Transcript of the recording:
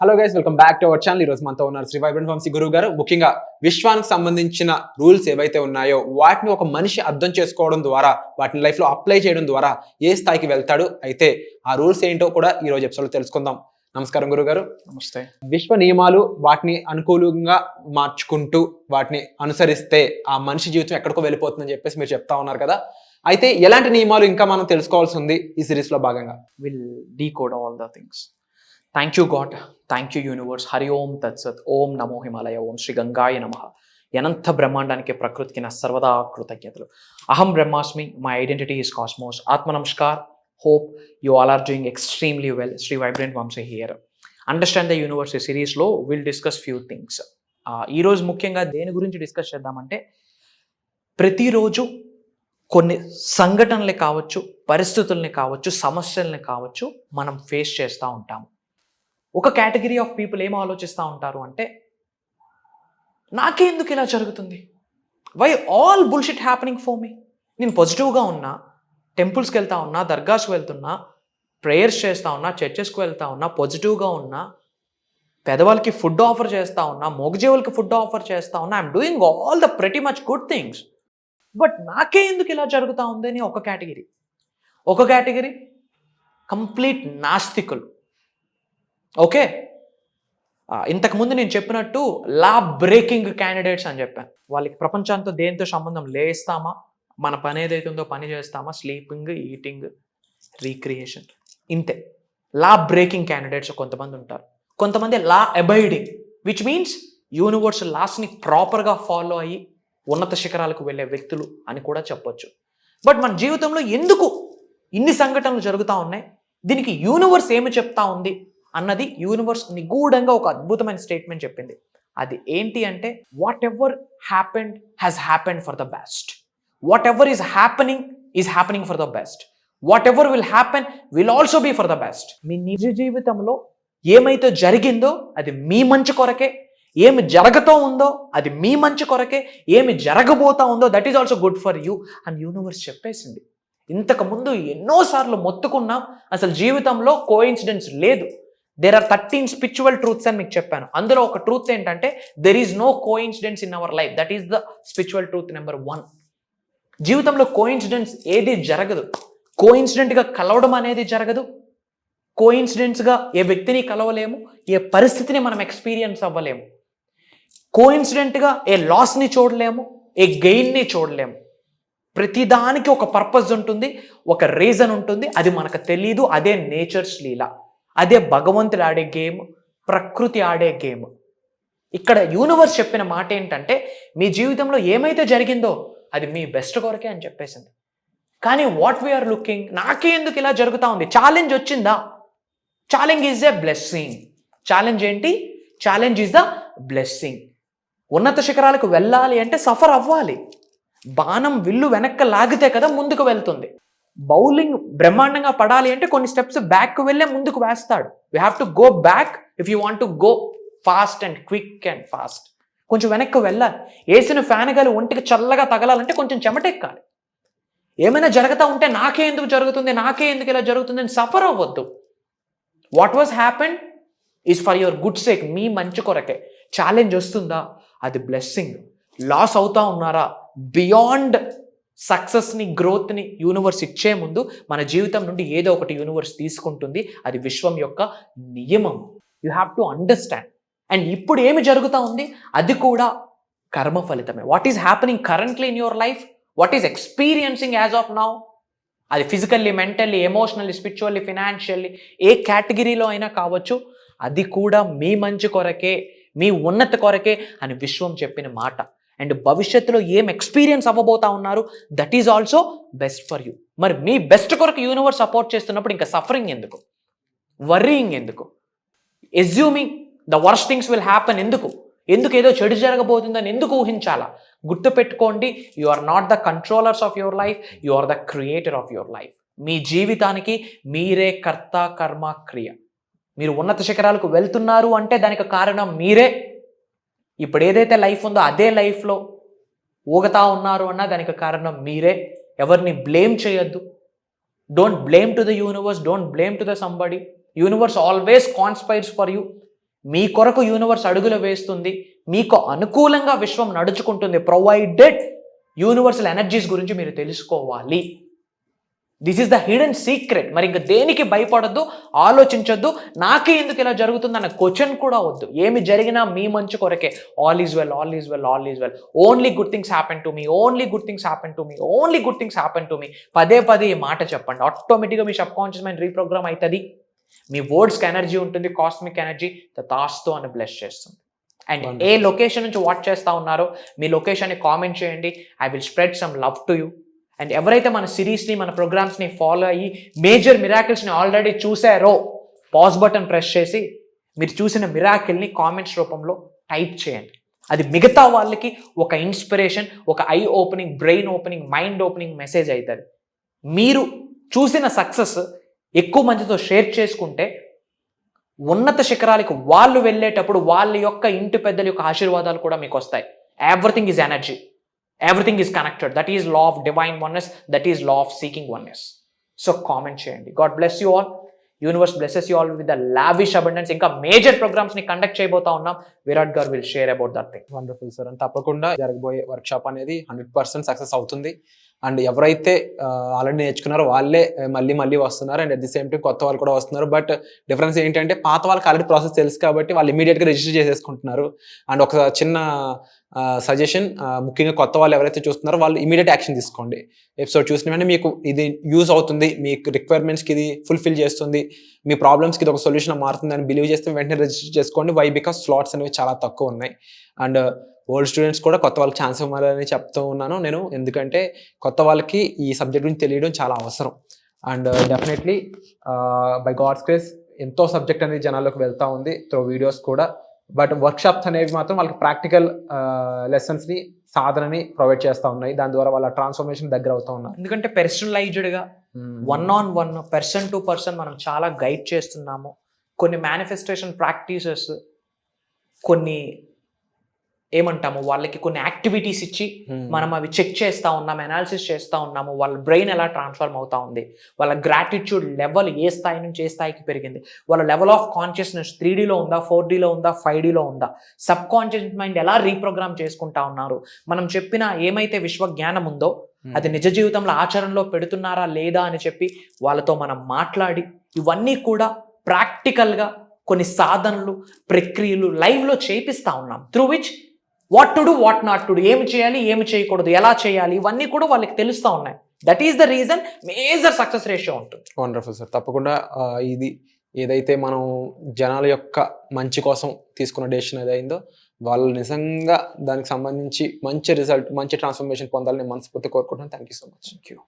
Hello guys, welcome back to our channel. ఈ రోజు మనతో ఉన్నారు శ్రీ వైబ్రెంట్ వంశీ గురువు గారు. ముఖ్యంగా విశ్వానికి సంబంధించిన రూల్స్ ఏవైతే ఉన్నాయో వాటిని ఒక మనిషి అర్థం చేసుకోవడం ద్వారా, వాటిని లైఫ్ లో అప్లై చేయడం ద్వారా ఏ స్థాయికి వెళ్తాడు, అయితే ఆ రూల్స్ ఏంటో కూడా ఈ రోజు ఎపిసోడ్ లో తెలుసుకుందాం. నమస్కారం గురువు గారు. నమస్తే. విశ్వ నియమాలు వాటిని అనుకూలంగా మార్చుకుంటూ వాటిని అనుసరిస్తే ఆ మనిషి జీవితం ఎక్కడికో వెళ్ళిపోతుందని చెప్పేసి మీరు చెప్తా ఉన్నారు కదా. అయితే ఎలాంటి నియమాలు ఇంకా మనం తెలుసుకోవాల్సి ఉంది ఈ సిరీస్ లో భాగంగా? Will decode all the things. Thank you god, thank you universe. Hari ఓం తత్సత్. ఓం నమో హిమాలయ. ఓం శ్రీ గంగాయ నమః. అనంత బ్రహ్మాండానికి ప్రకృతికి నా సర్వదా కృతజ్ఞతలు. అహం బ్రహ్మాస్మి. My identity is cosmos. ఆత్మ నమస్కార్. Hope you all are doing extremely well. Shri vibrant Vamshi here. Understand the universe సిరీస్లో విల్ డిస్కస్ ఫ్యూ థింగ్స్. ఈరోజు ముఖ్యంగా దేని గురించి డిస్కస్ చేద్దామంటే, ప్రతిరోజు కొన్ని సంఘటనలు కావచ్చు, పరిస్థితుల్ని కావచ్చు, సమస్యల్ని కావచ్చు మనం ఫేస్ చేస్తూ ఉంటాము. ఒక కేటగిరీ ఆఫ్ పీపుల్ ఏం ఆలోచిస్తూ ఉంటారు అంటే, నాకే ఎందుకు ఇలా జరుగుతుంది, why all bullshit happening for me. నేను పాజిటివ్గా ఉన్నా, టెంపుల్స్కి వెళ్తా ఉన్నా, దర్గాస్కి వెళ్తున్నా, ప్రేయర్స్ చేస్తూ ఉన్నా, చర్చెస్కి వెళ్తా ఉన్నా, పాజిటివ్గా ఉన్నా, పెదవాళ్ళకి ఫుడ్ ఆఫర్ చేస్తూ ఉన్నా, మోగజీవులకి ఫుడ్ ఆఫర్ చేస్తూ ఉన్నా, I'm doing all the pretty much good things, but నాకే ఎందుకు ఇలా జరుగుతూ ఉంది అని ఒక కేటగిరీ. ఒక కేటగిరీ కంప్లీట్ నాస్తికులు. ఓకే, ఇంతకుముందు నేను చెప్పినట్టు లా బ్రేకింగ్ క్యాండిడేట్స్ అని చెప్పాను. వాళ్ళకి ప్రపంచంతో దేంతో సంబంధం లేస్తామా, మన పని ఏదైతుందో పని చేస్తామా, స్లీపింగ్, ఈటింగ్, రీక్రియేషన్, ఇంతే. లా బ్రేకింగ్ క్యాండిడేట్స్ కొంతమంది ఉంటారు. కొంతమంది law abiding, which means universe లాస్ని ప్రాపర్గా ఫాలో అయ్యి ఉన్నత శిఖరాలకు వెళ్ళే వ్యక్తులు అని కూడా చెప్పొచ్చు. బట్ మన జీవితంలో ఎందుకు ఇన్ని సంఘటనలు జరుగుతూ ఉన్నాయి, దీనికి యూనివర్స్ ఏమి చెప్తా ఉంది అన్నది యూనివర్స్ నిగూఢంగా ఒక అద్భుతమైన స్టేట్మెంట్ చెప్పింది. అది ఏంటి అంటే, whatever happened has happened for the best. Whatever is happening for the best. Whatever will happen will also be for the best. మీ నిజ జీవితంలో ఏమైతే జరిగిందో అది మీ మంచి కొరకే, ఏమి జరగతో ఉందో అది మీ మంచి కొరకే, ఏమి జరగబోతా ఉందో that is also good for you అని యూనివర్స్ చెప్పేసింది. ఇంతకుముందు ఎన్నోసార్లు మొత్తుకున్నాం, అసలు జీవితంలో కోఇన్సిడెన్స్ లేదు. దేర్ ఆర్ 13 స్పిరిచువల్ ట్రూత్స్ అని మీకు చెప్పాను. అందులో ఒక ట్రూత్ ఏంటంటే, there is no coincidence in our life. That is the spiritual truth number 1. జీవితంలో కోఇన్సిడెన్స్ ఏది జరగదు. కోఇన్సిడెంట్గా కలవడం అనేది జరగదు. కోఇన్సిడెంట్స్గా ఏ వ్యక్తిని కలవలేము, ఏ పరిస్థితిని మనం ఎక్స్పీరియన్స్ అవ్వలేము. కోఇన్సిడెంట్గా ఏ లాస్ని చూడలేము, ఏ గెయిన్ని చూడలేము. ప్రతిదానికి ఒక పర్పస్ ఉంటుంది, ఒక రీజన్ ఉంటుంది. అది మనకు తెలీదు. అదే నేచర్స్ లీలా, అదే భగవంతుడు ఆడే గేమ్, ప్రకృతి ఆడే గేమ్. ఇక్కడ యూనివర్స్ చెప్పిన మాట ఏంటంటే, మీ జీవితంలో ఏమైతే జరిగిందో అది మీ బెస్ట్ కొరకే అని చెప్పేసింది. కానీ వాట్ వీఆర్ లుకింగ్, నాకే ఎందుకు ఇలా జరుగుతూ ఉంది. ఛాలెంజ్ వచ్చిందా? Challenge is a blessing. Challenge ఏంటి? Challenge is the blessing. ఉన్నత శిఖరాలకు వెళ్ళాలి అంటే సఫర్ అవ్వాలి. బాణం విల్లు వెనక్కి లాగితే కదా ముందుకు వెళ్తుంది. బౌలింగ్ బ్రహ్మాండంగా పడాలి అంటే కొన్ని స్టెప్స్ బ్యాక్ వెళ్ళే ముందుకు వేస్తాడు. You have to go back if you want to go fast and quick and fast. కొంచెం వెనక్కి వెళ్ళాలి. వేసిన ఫ్యాన్ గాలి ఒంటికి చల్లగా తగలాలంటే కొంచెం చెమటెక్కాలి. ఏమైనా జరుగుతూ ఉంటే నాకే ఎందుకు జరుగుతుంది, నాకే ఎందుకు ఇలా జరుగుతుంది అని సఫర్ అవ్వద్దు. What was happen is for your good sake, మీ మంచి కొరకే. ఛాలెంజ్ వస్తుందా, అది బ్లెస్సింగ్. లాస్ అవుతా ఉన్నారా, బియాండ్ సక్సెస్ని, గ్రోత్ని యూనివర్స్ ఇచ్చే ముందు మన జీవితం నుండి ఏదో ఒకటి యూనివర్స్ తీసుకుంటుంది. అది విశ్వం యొక్క నియమం. You have to understand. And ఇప్పుడు ఏమి జరుగుతూ ఉంది అది కూడా కర్మ ఫలితమే. What is happening currently in your life, what is experiencing as of now, అది physically, mentally, emotionally, spiritually, financially, ఏ కేటగిరీలో అయినా కావచ్చు, అది కూడా మీ మంచి కొరకే, మీ ఉన్నత కొరకే అని విశ్వం చెప్పిన మాట. అండ్ భవిష్యత్తులో ఏం ఎక్స్పీరియన్స్ అవ్వబోతా ఉన్నారు, that is also best for you. మరి మీ బెస్ట్ కొరకు యూనివర్స్ సపోర్ట్ చేస్తున్నప్పుడు ఇంకా సఫరింగ్ ఎందుకు, వర్రీయింగ్ ఎందుకు, assuming the worst things will happen ఎందుకు ఏదో చెడు జరగబోతుందని ఎందుకు ఊహించాలా? గుర్తుపెట్టుకోండి, you are not the controllers of your life, you are the creator of your life. మీ జీవితానికి మీరే కర్త, కర్మ, క్రియ. మీరు ఉన్నత శిఖరాలకు వెళ్తున్నారు అంటే దానికి కారణం మీరే. ఇప్పుడు ఏదైతే లైఫ్ ఉందో అదే లైఫ్లో ఊగతా ఉన్నారు అన్నా దానికి కారణం మీరే. ఎవరిని బ్లేమ్ చేయొద్దు. Don't blame to the universe, don't blame to the somebody. Universe always conspires for you. మీ కొరకు యూనివర్స్ అడుగులు వేస్తుంది, మీకు అనుకూలంగా విశ్వం నడుచుకుంటుంది, ప్రొవైడెడ్ యూనివర్సల్ ఎనర్జీస్ గురించి మీరు తెలుసుకోవాలి. This is the hidden secret. మరి ఇంకా దేనికి భయపడద్దు, ఆలోచించొద్దు, నాకే ఎందుకు ఇలా జరుగుతుందన్న క్వశ్చన్ కూడా వద్దు. ఏమి జరిగినా మీ మంచి కొరకే. All is well, all is well, all is well. Only good things happen to me, only good things happen to me, only good things happen to me. పదే పదే ఈ మాట చెప్పండి. ఆటోమేటిక్గా మీ సబ్ కాన్షియస్ మైండ్ రీప్రోగ్రామ్ అవుతుంది. మీ వర్డ్స్కి ఎనర్జీ ఉంటుంది, కాస్మిక్ ఎనర్జీ తాస్తో అని బ్లెస్ చేస్తుంది. అండ్ ఏ లొకేషన్ నుంచి వాచ్ చేస్తూ ఉన్నారో మీ లొకేషన్ని కామెంట్ చేయండి. I will spread some love to you. And ఎవరైతే మన సిరీస్ని, మన ప్రోగ్రామ్స్ని ఫాలో అయ్యి మేజర్ మిరాకిల్స్ని ఆల్రెడీ చూసారో, పాజ్ బటన్ ప్రెస్ చేసి మీరు చూసిన మిరాకిల్ని కామెంట్స్ రూపంలో టైప్ చేయండి. అది మిగతా వాళ్ళకి ఒక ఇన్స్పిరేషన్, ఒక eye opening, brain opening, mind opening message అవుతుంది. మీరు చూసిన సక్సెస్ ఎక్కువ మందితో షేర్ చేసుకుంటే ఉన్నత శిఖరాలకు వాళ్ళు వెళ్ళేటప్పుడు వాళ్ళ యొక్క ఇంటి పెద్దల యొక్క ఆశీర్వాదాలు కూడా మీకు వస్తాయి. Everything is energy, everything is connected. That is law of divine oneness, that is law of seeking oneness. So comment చేయండి. God bless you all. Universe blesses you all with the lavish abundance. ఇంకా major ప్రోగ్రామ్స్ని conduct చేయబోతా ఉన్నాం. విరాట్ గారు will share about that thing. Wonderful sir. And తప్పకుండా జరగబోయే workshop అనేది 100% success అవుతుంది. అండ్ ఎవరైతే ఆల్రెడీ నేర్చుకున్నారో వాళ్ళే మళ్ళీ మళ్ళీ వస్తున్నారు. And at the same time కొత్త వాళ్ళు కూడా వస్తున్నారు. బట్ డిఫరెన్స్ ఏంటంటే పాత వాళ్ళకి ఆల్రెడీ ప్రాసెస్ తెలుసు కాబట్టి వాళ్ళు ఇమీడియట్గా రిజిస్టర్ చేసేసుకుంటున్నారు. అండ్ ఒక చిన్న సజెషన్, ముఖ్యంగా కొత్త వాళ్ళు ఎవరైతే చూస్తున్నారో వాళ్ళు ఇమీడియట్ యాక్షన్ తీసుకోండి. ఎపిసోడ్ చూసిన వెంటనే మీకు ఇది యూజ్ అవుతుంది, మీకు రిక్వైర్మెంట్స్కి ఇది ఫుల్ఫిల్ చేస్తుంది, మీ ప్రాబ్లమ్స్కి ఇది ఒక సొల్యూషన్ మారుతుంది అని బిలీవ్ చేస్తే వెంటనే రిజిస్టర్ చేసుకోండి. వై? బికాస్ స్లాట్స్ అనేవి చాలా తక్కువ ఉన్నాయి. అండ్ ఓల్డ్ స్టూడెంట్స్ కూడా కొత్త వాళ్ళకి ఛాన్స్ ఇవ్వాలని చెప్తూ ఉన్నాను నేను. ఎందుకంటే కొత్త వాళ్ళకి ఈ సబ్జెక్ట్ గురించి తెలియడం చాలా అవసరం. And definitely by God's grace ఎంతో సబ్జెక్ట్ అనేది జనాల్లోకి వెళ్తూ ఉంది త్రూ వీడియోస్ కూడా. బట్ వర్క్షాప్స్ అనేవి మాత్రం వాళ్ళకి ప్రాక్టికల్ లెసన్స్ని, సాధనని ప్రొవైడ్ చేస్తూ ఉన్నాయి. దాని ద్వారా వాళ్ళ ట్రాన్స్ఫర్మేషన్ దగ్గర అవుతూ ఉన్నారు. ఎందుకంటే పర్సనలైజ్డ్గా 1-on-1 పర్సన్ టు పర్సన్ మనం చాలా గైడ్ చేస్తున్నాము. కొన్ని మేనిఫెస్టేషన్ ప్రాక్టీసెస్, కొన్ని ఏమంటాము వాళ్ళకి కొన్ని యాక్టివిటీస్ ఇచ్చి మనం అవి చెక్ చేస్తూ ఉన్నాము, అనాలిసిస్ చేస్తూ ఉన్నాము. వాళ్ళ బ్రెయిన్ ఎలా ట్రాన్స్ఫార్మ్ అవుతూ ఉంది, వాళ్ళ గ్రాటిట్యూడ్ లెవెల్ ఏ స్థాయి నుంచి ఏ స్థాయికి పెరిగింది, వాళ్ళ లెవెల్ ఆఫ్ కాన్షియస్నెస్ 3Dలో ఉందా, 4Dలో ఉందా, 5Dలో ఉందా, సబ్ కాన్షియస్ మైండ్ ఎలా రీప్రోగ్రామ్ చేసుకుంటా ఉన్నారు, మనం చెప్పిన ఏమైతే విశ్వ జ్ఞానం ఉందో అది నిజ జీవితంలో ఆచరణలో పెడుతున్నారా లేదా అని చెప్పి వాళ్ళతో మనం మాట్లాడి ఇవన్నీ కూడా ప్రాక్టికల్గా కొన్ని సాధనలు, ప్రక్రియలు లైవ్లో చేపిస్తూ ఉన్నాం. Through which what to do, what not to do, ఏమి చేయాలి, ఏమి చేయకూడదు, ఎలా చేయాలి, ఇవన్నీ కూడా వాళ్ళకి తెలుస్తూ ఉన్నాయి. That is the reason major success ratio ఉంటుంది. Wonderful sir. తప్పకుండా ఇది ఏదైతే మనం జనాల యొక్క మంచి కోసం తీసుకున్న డెసిషన్ ఏదైందో వాళ్ళు నిజంగా దానికి సంబంధించి మంచి రిజల్ట్, మంచి ట్రాన్స్ఫర్మేషన్ పొందాలని మనస్ఫూర్తి కోరుకుంటున్నాను. Thank you so much. Thank you.